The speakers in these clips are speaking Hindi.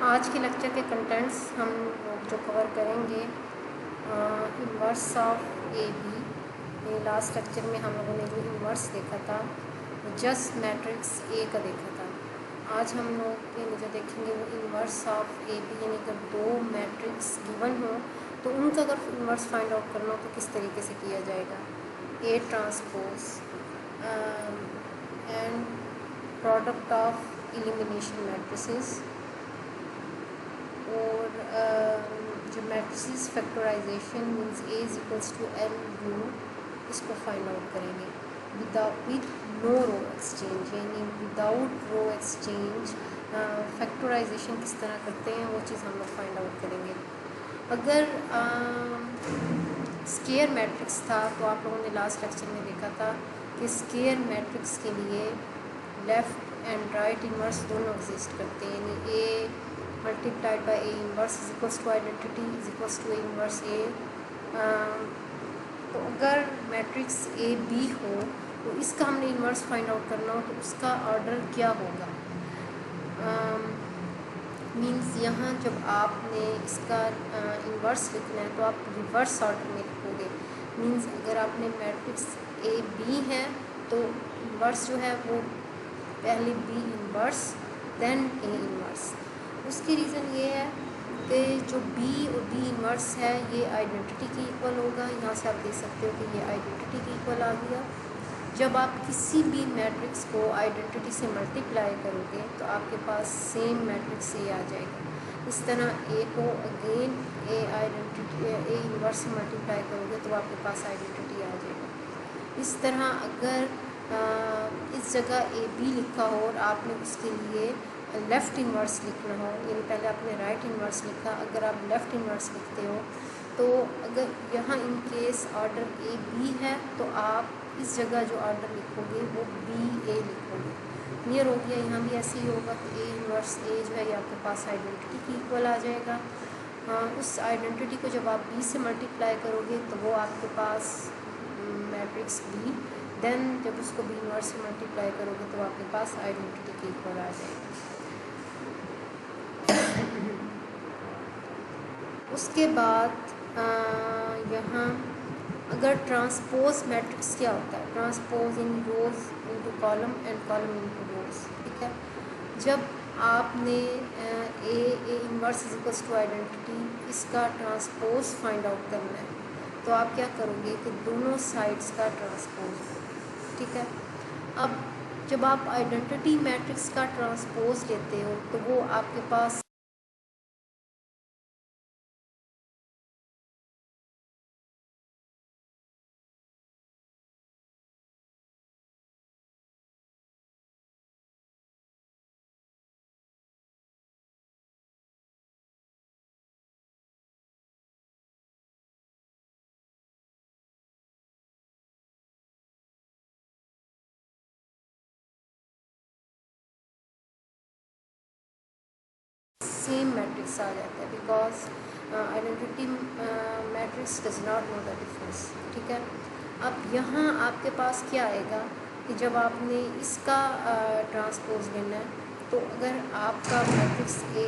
आज के लेक्चर के कंटेंट्स हम जो कवर करेंगे inverse of A B. Last lecture में हम लोगों ने जो इन्वर्स देखा था जस्ट मैट्रिक्स ए का देखा था। आज हम लोग जो देखेंगे वो इन्वर्स ऑफ ए बी, यानी अगर दो मैट्रिक्स गिवन हो तो उनका अगर इन्वर्स फाइंड आउट करना हो तो किस तरीके से किया जाएगा। A transpose and product of elimination matrices और जो matrices factorization means A is equals to L U, इसको फाइंड आउट करेंगे विद नो रो एक्सचेंज, यानी विदाउट रो एक्सचेंज फैक्टराइजेशन किस तरह करते हैं वो चीज़ हम लोग फाइंड आउट करेंगे। अगर स्केयर मैट्रिक्स था तो आप लोगों ने लास्ट लेक्चर में देखा था कि स्केयर मैट्रिक्स के लिए लेफ़्ट एंड राइट इन्वर्स दोनों एग्जिस्ट करते हैं, यानी A multiplied by A inverse is equals to identity is equals to A inverse A. तो अगर मैट्रिक्स ए बी हो तो इसका हमने इन्वर्स फाइंड आउट करना हो तो उसका ऑर्डर क्या होगा। मीन्स यहाँ जब आपने इसका इन्वर्स लिखना है तो आप रिवर्स ऑर्डर में लिखोगे। मीन्स अगर आपने मैट्रिक्स ए बी है तो इन्वर्स जो है वो पहले B inverse then A inverse. उसकी रीज़न ये है कि जो बी और बी इन्वर्स है ये आइडेंटिटी के इक्वल होगा। यहाँ से आप देख सकते हो कि ये आइडेंटिटी के इक्वल आ गया। जब आप किसी भी मैट्रिक्स को आइडेंटिटी से मल्टीप्लाई करोगे तो आपके पास सेम मैट्रिक्स ए आ जाएगा। इस तरह ए को again A identity A inverse से मल्टीप्लाई करोगे तो आपके पास आइडेंटिटी आ जाएगा। इस तरह अगर इस जगह ए बी लिखा हो और आपने उसके लिए लेफ़्ट इन्वर्स लिखना हो, यानी पहले आपने राइट इन्वर्स लिखा, अगर आप लेफ़्ट इन्वर्स लिखते हो तो अगर यहाँ in case order A B है तो आप इस जगह जो ऑर्डर लिखोगे वो बी ए लिखोगे। क्लियर हो गया। यहाँ भी ऐसे ही होगा कि ए इन्वर्स ए जो है ये आपके पास आइडेंटिटी की इक्वल आ जाएगा। उस आइडेंटिटी को जब आप बी से मल्टीप्लाई करोगे तो वो आपके पास मैट्रिक्स बी, देन जब उसको बी इन्वर्स से मल्टीप्लाई करोगे तो आपके पास आइडेंटिटी की इक्वल आ जाएगा। उसके बाद यहाँ अगर ट्रांसपोज मैट्रिक्स क्या होता है, transpose in rows into column and column into rows. ठीक है, जब आपने A inverse is equals to identity इसका ट्रांसपोज फाइंड आउट करना है तो आप क्या करोगे कि दोनों साइड्स का ट्रांसपोज। ठीक है, अब जब आप आइडेंटिटी मैट्रिक्स का ट्रांसपोज लेते हो तो वो आपके पास सेम मैट्रिक्स आ जाता है because identity matrix does not know the difference. ठीक है, अब यहाँ आपके पास क्या आएगा कि जब आपने इसका ट्रांसपोज लेना है तो अगर आपका मैट्रिक्स ए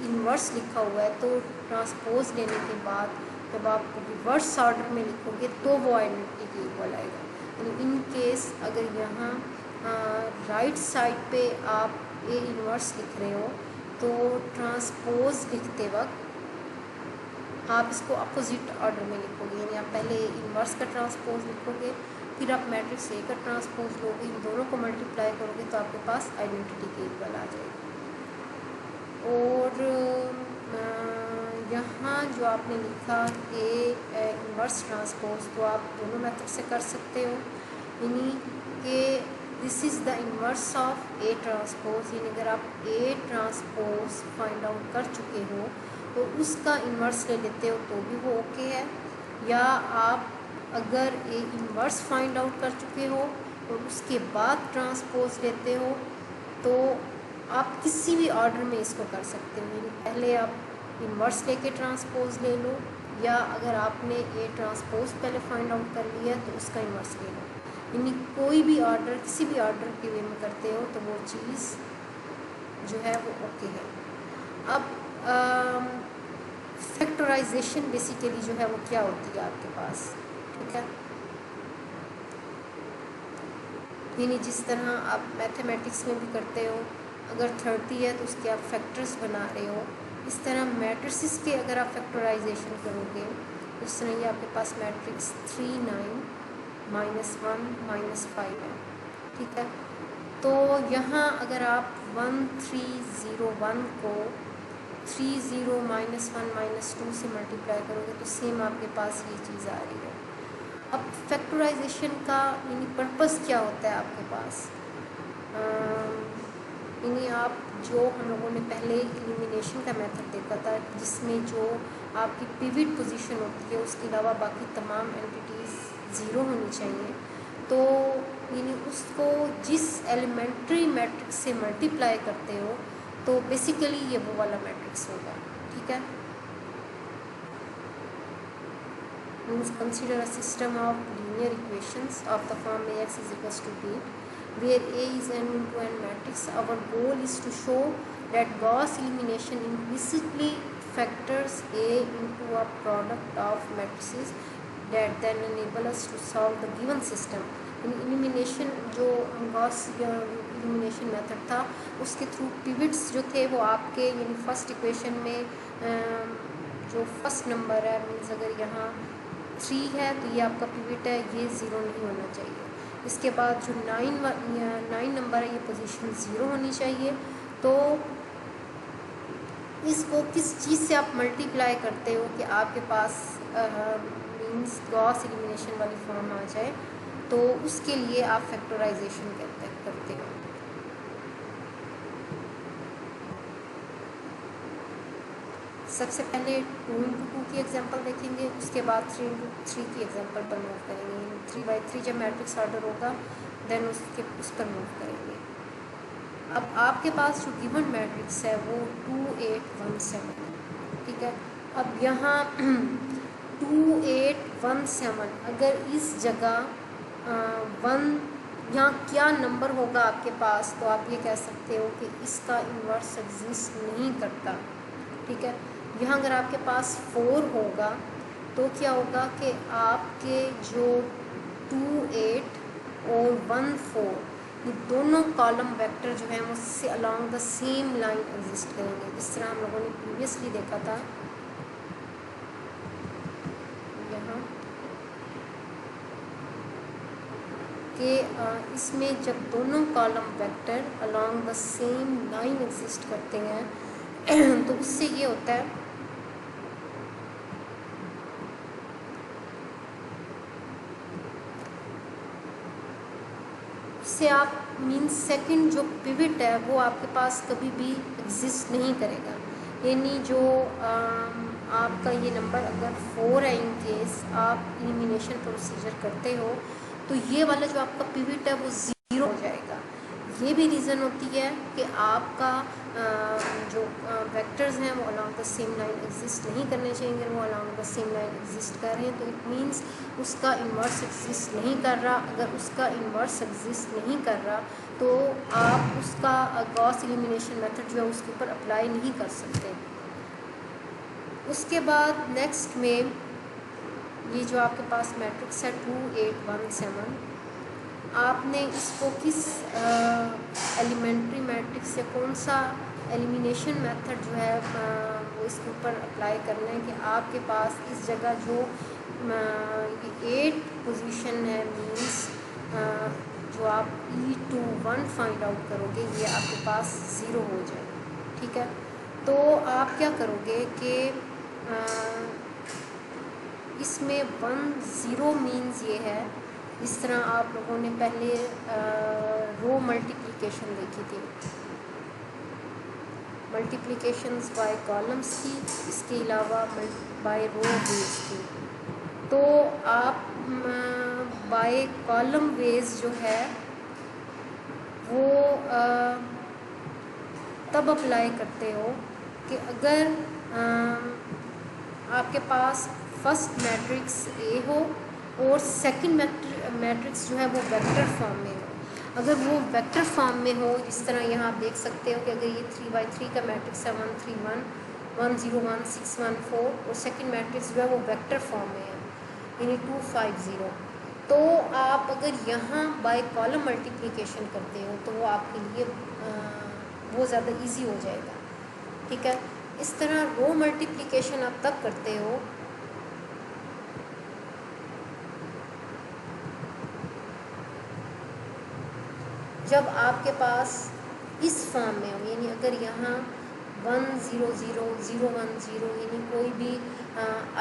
इन्वर्स लिखा हुआ है तो ट्रांसपोज लेने के बाद जब आप रिवर्स ऑर्डर में लिखोगे तो वो आइडेंटिटी के इक्वल आएगा। यानी इन केस अगर यहाँ राइट साइड पे आप ए इन्वर्स लिख रहे हो तो ट्रांसपोज लिखते वक्त आप इसको अपोजिट ऑर्डर में लिखोगे, यानी आप पहले इन्वर्स का ट्रांसपोज लिखोगे फिर आप मैट्रिक्स ए का ट्रांसपोज लोगे, इन दोनों को मल्टीप्लाई करोगे तो आपके पास आइडेंटिटी के इक्वल आ जाएगा। और यहाँ जो आपने लिखा ए इन्वर्स ट्रांसपोज तो आप दोनों मेथड से कर सकते हो, यानी कि this is the inverse of A transpose, यानी अगर आप ए ट्रांसपोज फाइंड आउट कर चुके हो तो उसका इन्वर्स ले लेते हो तो भी वो ओके है। या आप अगर ए इन्वर्स फाइंड आउट कर चुके हो और उसके बाद ट्रांसपोज लेते हो तो आप किसी भी ऑर्डर में इसको कर सकते हो, यानी पहले आप इन्वर्स लेके ट्रांसपोज ले लो, या अगर आपने ए ट्रांसपोज पहले फाइंड आउट कर लिया तो उसका इन्वर्स ले लो। यानी कोई भी ऑर्डर किसी भी ऑर्डर के वे में करते हो तो वो चीज़ जो है वो ओके है। अब फैक्टराइजेशन बेसिकली जो है वो क्या होती है आपके पास, ठीक है। यानी जिस तरह आप मैथमेटिक्स में भी करते हो, अगर 30 है तो उसके आप फैक्टर्स बना रहे हो, इस तरह मैट्रिसेस के अगर आप फैक्टराइजेशन करोगे, इस तरह ये आपके पास मैट्रिक्स 3 9 -1 -5 है, ठीक है। तो यहाँ अगर आप 1 3 0 1 को 3 0 -1 -2 से मल्टीप्लाई करोगे तो सेम आपके पास ये चीज़ आ रही है। अब फैक्टराइजेशन का यानी पर्पस क्या होता है आपके पास, यानी आप जो हम लोगों ने पहले एलिमिनेशन का मेथड देखा था, जिसमें जो आपकी पिवट पोजीशन होती है उसके अलावा बाकी तमाम एंटिटीज़ ज़ीरो होनी चाहिए, तो यानी उसको जिस एलिमेंट्री मैट्रिक्स से मल्टीप्लाई करते हो तो बेसिकली ये वो वाला मैट्रिक्स होगा, ठीक है। Means consider a system of linear equations of the form ax is equals to b where A is n into n matrix. Our goal is to show that Gauss elimination implicitly factors A into a product of matrices that then enable us to solve the given system. Elimination जो गॉस एलिमिनेशन मेथड था उसके थ्रू पिवट्स जो थे वो आपके यानी फर्स्ट इक्वेशन में जो फर्स्ट नंबर है, मीन्स अगर यहाँ 3 है तो ये आपका पिवट है, ये 0 नहीं होना चाहिए। इसके बाद जो 9 नंबर है ये पोजीशन 0 होनी चाहिए। तो इसको किस चीज़ से आप मल्टीप्लाई करते हो कि आपके पास मीन्स गॉस एलिमिनेशन वाली फॉर्म आ जाए, तो उसके लिए आप फैक्टराइजेशन करते हो। सबसे पहले 2 × 2 की एग्जांपल देखेंगे, उसके बाद 3 × 3 की एग्जांपल पर मूव करेंगे। 3/3 जब मैट्रिक्स ऑर्डर होगा देन उस पर मूव करेंगे। अब आपके पास जो गिवन मैट्रिक्स है वो 2 8 1 7, ठीक है। अब यहाँ 2 8 1 7 अगर इस जगह 1 यहाँ क्या नंबर होगा आपके पास, तो आप ये कह सकते हो कि इसका इन्वर्स एग्जिस्ट नहीं करता, ठीक है। यहाँ अगर आपके पास 4 होगा तो क्या होगा कि आपके जो 2 8 और 1 4 ये दोनों कॉलम वेक्टर जो है उससे along the same line exist करेंगे, जिस तरह हम लोगों ने प्रीवियसली देखा था। यहाँ कि इसमें जब दोनों column vector along the same line exist करते हैं तो उससे ये होता है से आप मीन्स सेकंड जो पिवट है वो आपके पास कभी भी एग्जिस्ट नहीं करेगा। यानी जो आपका ये नंबर अगर 4 है, इन केस आप एलिमिनेशन प्रोसीजर करते हो तो ये वाला जो आपका पिवट है वो 0 हो जाएगा। ये भी रीज़न होती है कि आपका जो वेक्टर्स हैं वो along the same line exist नहीं करने चाहिए। अगर वो along the same line exist कर रहे हैं तो इट मीन्स उसका इन्वर्स एग्जिस्ट नहीं कर रहा। अगर उसका इन्वर्स एग्जिस्ट नहीं कर रहा तो आप उसका गॉस एलिमिनेशन मेथड जो है उसके ऊपर अप्लाई नहीं कर सकते। उसके बाद नेक्स्ट में ये जो आपके पास मैट्रिक्स है 2 8 1 7, आपने इसको किस एलिमेंट्री मैट्रिक्स या कौन सा एलिमिनेशन मेथड जो है वो इसके ऊपर अप्लाई करना है कि आपके पास इस जगह जो 8 पोजीशन है, मीन्स जो आप E2 1 फाइंड आउट करोगे ये आपके पास 0 हो जाए, ठीक है। तो आप क्या करोगे कि इसमें 1 0 मीन्स ये है, इस तरह आप लोगों ने पहले रो मल्टीप्लिकेशन देखी थी, मल्टीप्लिकेशंस बाय कॉलम्स की, इसके अलावा बाय रो वेज की। तो आप बाय कॉलम वेज जो है वो तब अप्लाई करते हो कि अगर आपके पास फर्स्ट मैट्रिक्स ए हो और सेकंड मैट्रिक्स जो है वो वेक्टर फॉर्म में हो। अगर वो वेक्टर फॉर्म में हो, जिस तरह यहाँ आप देख सकते हो कि अगर ये 3×3 का मैट्रिक्स है 1 3 1 1 0 1 6 1 4 और सेकंड मैट्रिक्स जो है वो वेक्टर फॉर्म में है, यानी 2 5 0, तो आप अगर यहाँ बाय कॉलम मल्टीप्लिकेशन करते हो तो वो आपके लिए वो ज़्यादा इजी हो जाएगा। ठीक है, इस तरह रो मल्टीप्लिकेशन आप तब करते हो जब आपके पास इस फॉर्म में हो, यानी अगर यहाँ 1 0 0 0 1 0 यानी कोई भी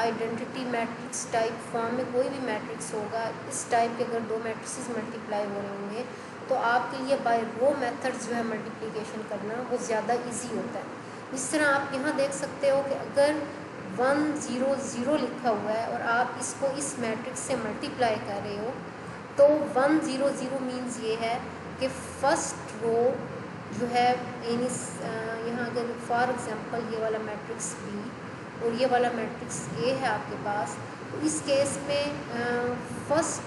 आइडेंटिटी मैट्रिक्स टाइप फॉर्म में कोई भी मैट्रिक्स होगा, इस टाइप के अगर दो मैट्रिक्स मल्टीप्लाई हो रहे होंगे तो आपके लिए बाय रो मेथड जो है मल्टीप्लिकेशन करना वो ज़्यादा इजी होता है। इस तरह आप यहाँ देख सकते हो कि अगर 1 0 0 लिखा हुआ है और आप इसको इस मैट्रिक्स से मल्टीप्लाई कर रहे हो तो 1 0 0 मीन्स ये है कि फर्स्ट रो जो है यानी यहाँ अगर फॉर एग्जांपल ये वाला मैट्रिक्स बी और ये वाला मैट्रिक्स ए है आपके पास, तो इस केस में first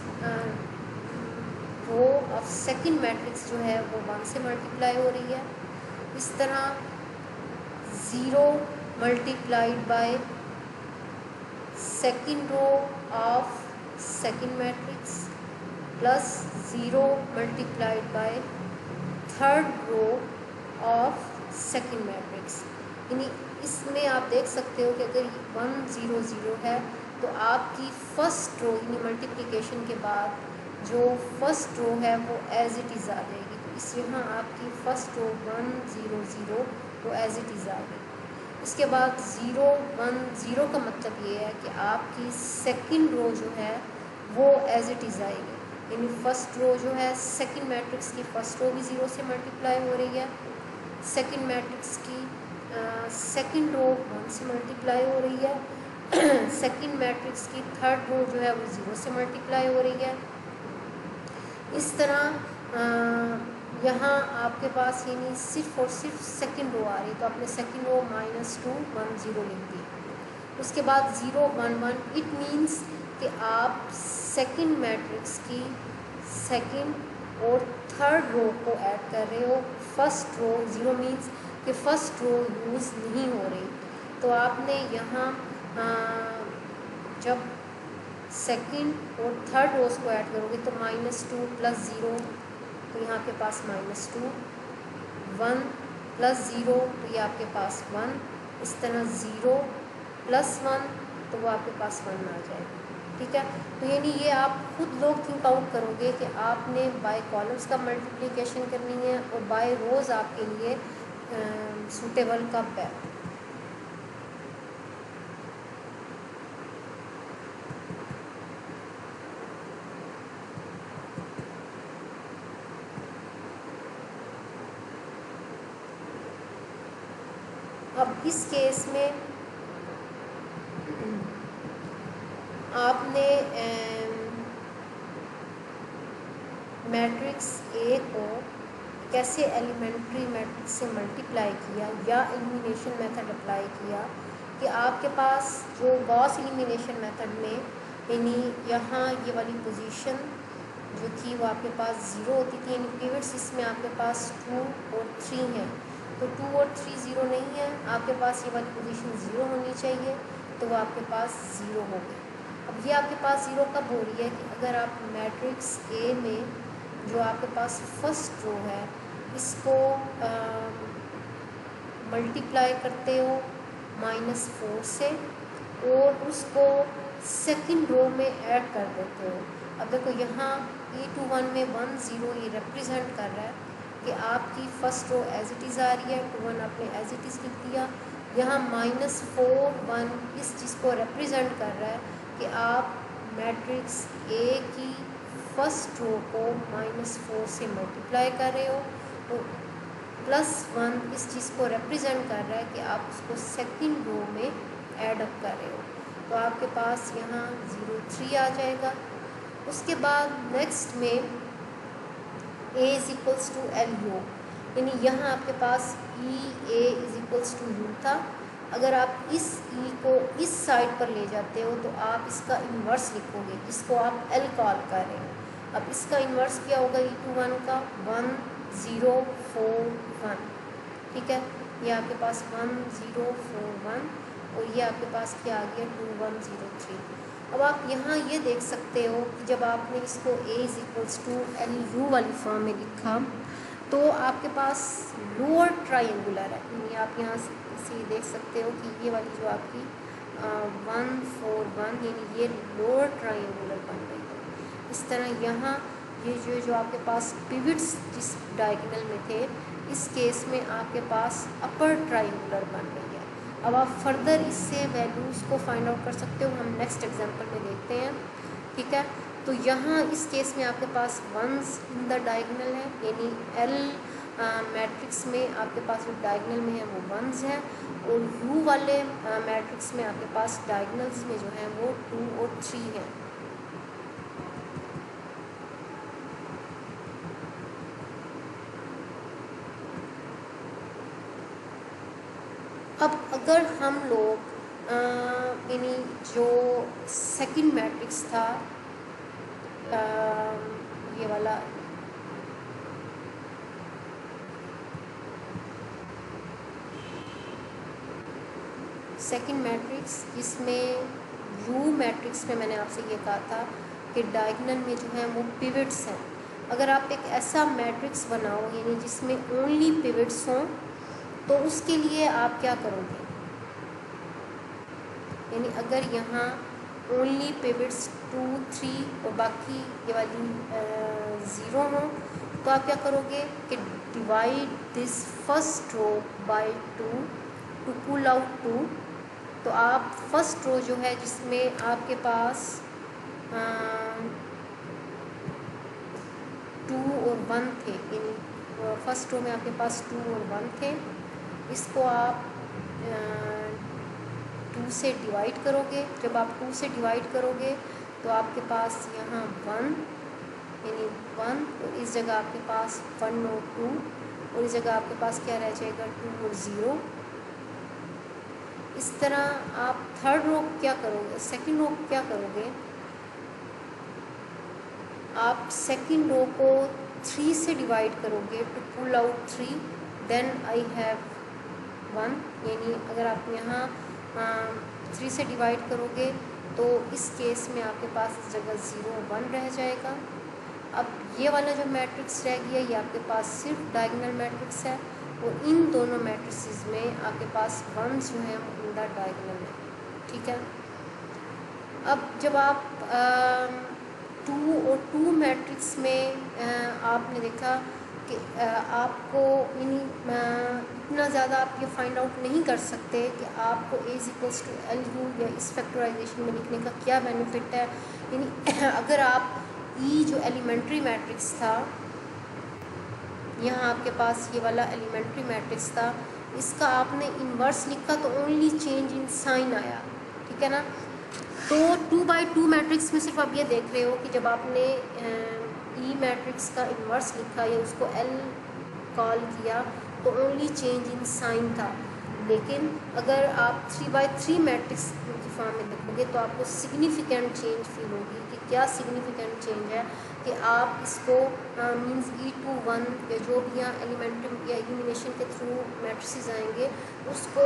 row of second matrix जो है वो 1 से मल्टीप्लाई हो रही है। इस तरह 0 multiplied by second row of second matrix plus 0 multiplied by third row of second matrix, यानी इसमें आप देख सकते हो कि अगर 1 0 0 है तो आपकी फर्स्ट रो यानी मल्टीप्लिकेशन के बाद जो फर्स्ट रो है वो एज इट इज़ आ जाएगी। तो इस यहाँ आपकी फर्स्ट रो 1 0 0 वो एज इट इज़ आ गई। उसके बाद 0 1 0 का मतलब ये है कि आपकी सेकंड रो जो है वो एज इट इज़ आएगी, यानी फर्स्ट रो जो है सेकंड मैट्रिक्स की फर्स्ट रो भी 0 से मल्टीप्लाई हो रही है, सेकंड मैट्रिक्स की सेकंड रो 1 से मल्टीप्लाई हो रही है, सेकंड मैट्रिक्स की थर्ड रो जो है वो 0 से मल्टीप्लाई हो रही है। इस तरह यहाँ आपके पास यानी सिर्फ और सिर्फ सेकंड रो आ रही है, तो आपने सेकंड रो -2 1 0 लिख दी। उसके बाद 0 1 1 इट मीन्स कि आप सेकंड मैट्रिक्स की सेकंड और थर्ड रो को ऐड कर रहे हो। फर्स्ट रो 0 मीन्स कि फर्स्ट रो यूज़ नहीं हो रही, तो आपने यहाँ जब सेकंड और थर्ड रोज को ऐड करोगे तो -2 + 0 तो यहाँ आपके पास -2, 1 + 0 तो ये आपके पास 1, इस तरह 0 + 1 तो वो आपके पास 1 आ जाएगा। ठीक है, तो यानी ये आप खुद लोग थिंक आउट करोगे कि आपने बाय कॉलम्स का मल्टीप्लिकेशन करनी है और बाय रोज़ आपके लिए सूटेबल कब है। अब इस केस में आपने मैट्रिक्स ए को कैसे एलिमेंट्री मैट्रिक्स से मल्टीप्लाई किया या एलिमिनेशन मेथड अप्लाई किया कि आपके पास जो गॉस एलिमिनेशन मेथड में यानी यहाँ ये वाली पोजीशन जो थी वो आपके पास 0 होती थी, यानी पिवट्स इसमें आपके पास 2 और 3 हैं, तो 2 और 3 0 नहीं है, आपके पास ये वाली पोजीशन 0 होनी चाहिए, तो वो आपके पास 0 हो गई। अब ये आपके पास 0 कब हो रही है कि अगर आप मैट्रिक्स ए में जो आपके पास फर्स्ट रो है इसको मल्टीप्लाई करते हो -4 से और उसको सेकंड रो में ऐड कर देते हो। अब देखो यहाँ E21 में 1 0 ये रिप्रेजेंट कर रहा है कि आपकी first row as it is आ रही है, 2 1 आपने एज इट इज़ लिख दिया। यहाँ -4 1 इस चीज़ को रिप्रेजेंट कर रहा है कि आप मैट्रिक्स ए की फर्स्ट रो को -4 से मल्टीप्लाई कर रहे हो, तो +1 इस चीज़ को रिप्रेजेंट कर रहा है कि आप उसको सेकंड रो में ऐड अप कर रहे हो, तो आपके पास यहाँ 0 3 आ जाएगा। उसके बाद नेक्स्ट में A = LU, यानी यहाँ आपके पास EA = U था। अगर आप इस E को इस साइड पर ले जाते हो तो आप इसका इन्वर्स लिखोगे, इसको आप L कॉल कर रहे हो, अब इसका इन्वर्स क्या होगा E21 का 1041, ठीक है। ये आपके पास 1041 और ये आपके पास क्या आ गया 2103। अब आप यहाँ ये देख सकते हो कि जब आपने इसको A = LU वाली फॉर्म में लिखा तो आपके पास लोअर ट्राइंगुलर है, यानी आप यहाँ से देख सकते हो कि ये वाली जो आपकी 141 यानी ये लोअर ट्राइंगुलर बन रही है। इस तरह यहाँ ये जो आपके पास पिवट्स जिस डायगोनल में थे, इस केस में आपके पास अपर ट्राइंगुलर बन रही है। अब आप फर्दर इससे वैल्यूज़ को फाइंड आउट कर सकते हो, हम नेक्स्ट एग्जांपल में देखते हैं, ठीक है। तो यहाँ इस केस में आपके पास वंस इन द डायगोनल है, यानी एल मैट्रिक्स में आपके पास जो डायगोनल में है वो वंस है, और यू वाले मैट्रिक्स में आपके पास डायगोनल्स में जो है वो 2 और 3 है। अब अगर हम लोग यानी जो सेकंड मैट्रिक्स था ये वाला सेकंड मैट्रिक्स, जिसमें यू मैट्रिक्स में मैंने आपसे ये कहा था कि डायगोनल में जो है वो पिवट्स हैं। अगर आप एक ऐसा मैट्रिक्स बनाओ यानी जिसमें ओनली पिवट्स हों तो उसके लिए आप क्या करोगे, यानी अगर यहाँ ओनली पिवट्स 2, 3 और बाकी ये वाली 0 हो तो आप क्या करोगे कि divide this first row by 2 to pull out 2। तो आप फर्स्ट रो जो है जिसमें आपके पास 2 और 1 थे, यानी फर्स्ट रो में आपके पास 2 और 1 थे, इसको आप 2 से डिवाइड करोगे। जब आप 2 से डिवाइड करोगे तो आपके पास यहाँ 1 यानी 1, और इस जगह आपके पास 1 और 2, और इस जगह आपके पास क्या रह जाएगा 2 और 0। इस तरह आप थर्ड रो क्या करोगे, सेकंड रो क्या करोगे, आप सेकंड रो को 3 से डिवाइड करोगे to pull out 3, then I have 1, यानी अगर आप यहाँ 3 से डिवाइड करोगे तो इस केस में आपके पास इस जगह 0, 1 रह जाएगा। अब ये वाला जो मैट्रिक्स रह गया ये आपके पास सिर्फ डायगोनल मैट्रिक्स है, और इन दोनों मैट्रिक्स में आपके पास वंस जो है वो इन द डायगोनल है, ठीक है। अब जब आप 2 और 2 मैट्रिक्स में आपने देखा कि आपको यानी इतना ज़्यादा आप ये फाइंड आउट नहीं कर सकते कि आपको A = LU या इस फैक्टराइजेशन में लिखने का क्या बेनिफिट है। यानी अगर आप E जो एलिमेंट्री मैट्रिक्स था, यहाँ आपके पास ये वाला एलिमेंट्री मैट्रिक्स था, इसका आपने इन्वर्स लिखा तो ओनली चेंज इन साइन आया, ठीक है ना। तो 2/2 मैट्रिक्स में सिर्फ आप ये देख रहे हो कि जब आपने ई मैट्रिक्स का इन्वर्स लिखा या उसको एल कॉल किया तो ओनली चेंज इन साइन था, लेकिन अगर आप 3/3 मैट्रिक्स की फॉर्म में लिखोगे तो आपको सिग्निफिकेंट चेंज फील होगी। कि क्या सिग्निफिकेंट चेंज है कि आप इसको मींस E21 या जो भी यहाँ एलिमेंट्री या एलिमिनेशन के थ्रू मैट्रिसेस आएंगे उसको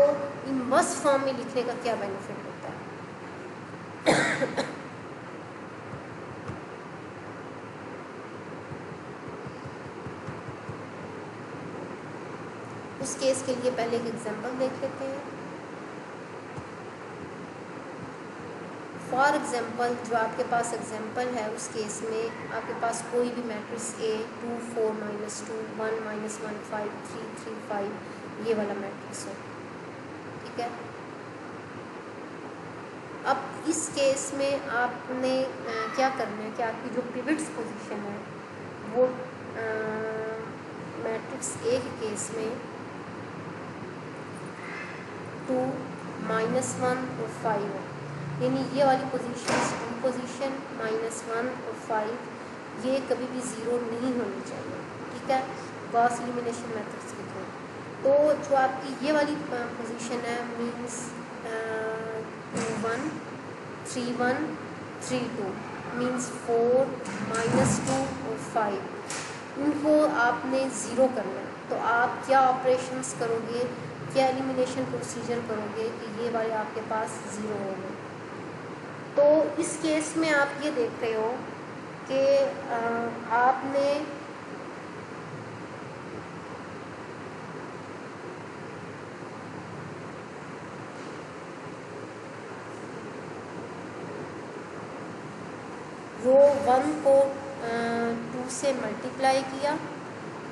इन्वर्स फॉर्म में लिखने का क्या बेनिफिट होता है। उस केस के लिए पहले एक एग्जांपल देख लेते हैं। फॉर एग्जांपल जो आपके पास एग्जांपल है उस केस में आपके पास कोई भी मैट्रिक्स A 2 4 -2 1 -1 5 3 3 5 ये वाला मैट्रिक्स हो, ठीक है। अब इस केस में आपने क्या करना है कि आपकी जो पिवट्स पोजीशन है वो मैट्रिक्स A के केस में 2 -1 और 5 है, यानी ये वाली पोजीशन -1 और 5 ये कभी भी 0 नहीं होनी चाहिए, ठीक है, गॉस एलिमिनेशन मैट्रिक्स के थ्रू। तो जो आपकी ये वाली पोजीशन है मीन्स 2 1 3 1 3 2, मीन्स 4 -2 और 5, उनको आपने ज़ीरो करना है। तो आप क्या ऑपरेशंस करोगे, क्या एलिमिनेशन प्रोसीजर करोगे कि ये वाले आपके पास ज़ीरो हो गए। तो इस केस में आप ये देख रहे हो कि आपने रो 1 को 2 से मल्टीप्लाई किया,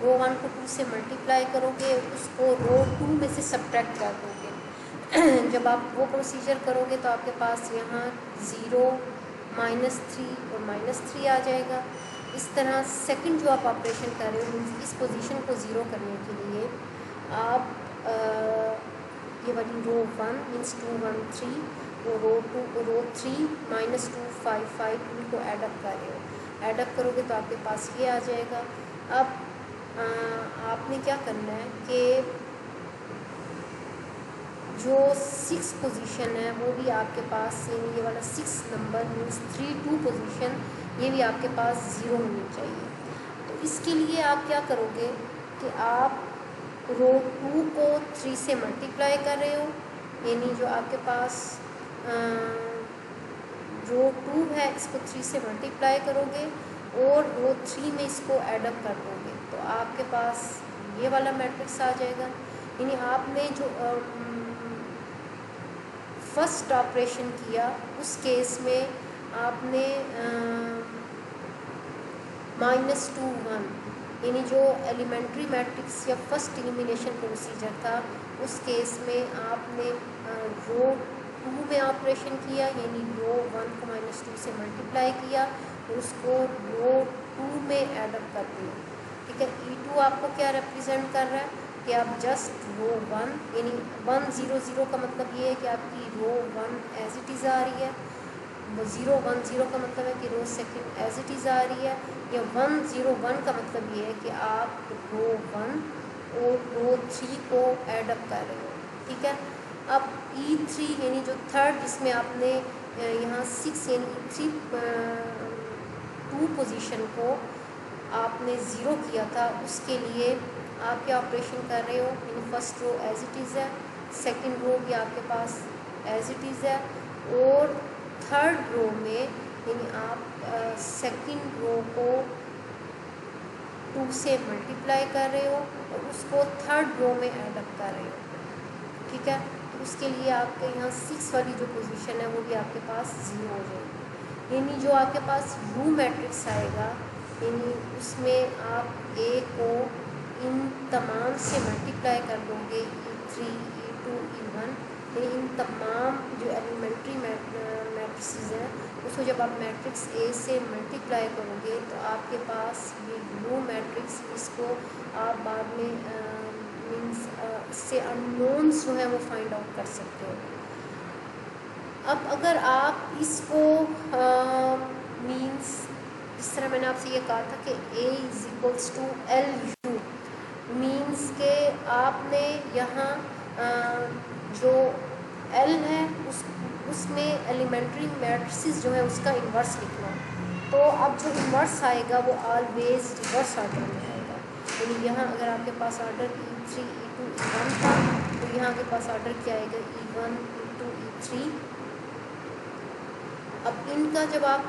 रो 1 को 2 से मल्टीप्लाई करोगे, उसको रो 2 में से सब्ट्रैक्ट कर दोगे। जब आप वो प्रोसीजर करोगे तो आपके पास यहाँ 0, -3 और -3 आ जाएगा। इस तरह सेकंड जो आप ऑपरेशन कर रहे हो, मीन्स इस पोजीशन को ज़ीरो करने के लिए आप ये वाली रो 1 मीन्स 2 1 3, वो रो 3 -2 5 5 इनको ऐडअप कर रहे हो। ऐडअप करोगे तो आपके पास ये आ जाएगा। अब आपने क्या करना है कि जो 6 पोजीशन है वो भी आपके पास ये वाला 6 नंबर मीन्स 3 2 पोजीशन, ये भी आपके पास ज़ीरो होनी चाहिए। तो इसके लिए आप क्या करोगे कि आप रो 2 को 3 से मल्टीप्लाई कर रहे हो, यानी जो आपके पास रो 2 है इसको 3 से मल्टीप्लाई करोगे और रो 3 में इसको ऐडअप कर दोगे तो आपके पास ये वाला मैट्रिक्स आ जाएगा। यानी आपने जो फर्स्ट ऑपरेशन किया उस केस में आपने -2 1, यानी जो एलिमेंट्री मैट्रिक्स या फर्स्ट एलिमिनेशन प्रोसीजर था उस केस में आपने रो 2 में ऑपरेशन किया, यानी रो 1 को -2 से मल्टीप्लाई किया और उसको रो 2 में ऐडअप कर दिया। ठीक है, E2 आपको क्या रिप्रेजेंट कर रहा है कि आप जस्ट रो 1 यानी 1 0 0 का मतलब ये है कि आपकी रो 1 एज इट इज़ आ रही है, 0 1 0 का मतलब है कि row second as it is आ रही है, या 1 0 1 का मतलब ये है कि आप रो 1 और रो 3 को ऐडअप कर रहे हो। ठीक है, अब E3 यानी जो थर्ड जिसमें आपने यहाँ 6 यानी 2 पोजीशन को आपने ज़ीरो किया था, उसके लिए आप क्या ऑपरेशन कर रहे हो, यानी first row as it is है, सेकंड रो भी आपके पास एज इट इज़ है और थर्ड रो में यानी आप सेकंड रो को 2 से मल्टीप्लाई कर रहे हो और उसको थर्ड रो में ऐडअप कर रहे हो। ठीक है, तो उसके लिए आपके यहाँ 6 वाली जो पोजीशन है वो भी आपके पास ज़ीरो हो जाएगी। यानी जो आपके पास यू मैट्रिक्स आएगा, यानी उसमें आप ए को इन तमाम से मल्टीप्लाई कर दोगे, E3 E2 E1, यानी इन तमाम जो एलिमेंट्री मैट्रिसेस हैं उसको जब आप मैट्रिक्स ए से मल्टीप्लाई करोगे तो आपके पास ये यू मैट्रिक्स, इसको आप बाद में मीन्स इससे अननोन्स जो है वो फाइंड आउट कर सकते हो। अब अगर आप इसको मीन्स इस तरह मैंने आपसे ये कहा था कि A = LU मीन्स के आपने यहाँ जो L है उसमें एलिमेंट्री मैट्रिसेस जो है उसका इन्वर्स लिखना। तो अब जो इन्वर्स आएगा वो ऑलवेज रिवर्स ऑर्डर में आएगा, यानी यहाँ अगर आपके पास ऑर्डर E3 E2 E1 था तो यहाँ आपके पास ऑर्डर क्या आएगा E1 E2 E3। अब इनका जब आप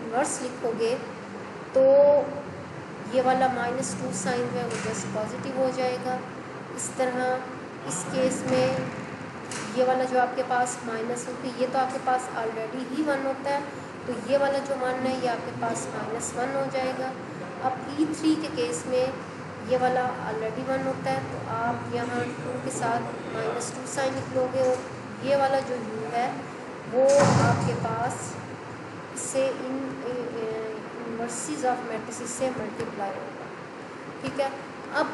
इन्वर्स लिखोगे तो ये वाला -2 साइन है वो जस्ट पॉजिटिव हो जाएगा। इस तरह इस केस में ये वाला जो आपके पास माइनस होती है ये तो आपके पास ऑलरेडी ही 1 होता है, तो ये वाला जो मान है ये आपके पास -1 हो जाएगा। अब E3 के केस में ये वाला ऑलरेडी 1 होता है तो आप यहाँ 2 के साथ -2 साइन लिख लोगे और ये वाला जो U है वो आपके पास इससे इन इन्वर्सिस ऑफ मैट्रिसेस से मल्टीप्लाई होगा। ठीक है, अब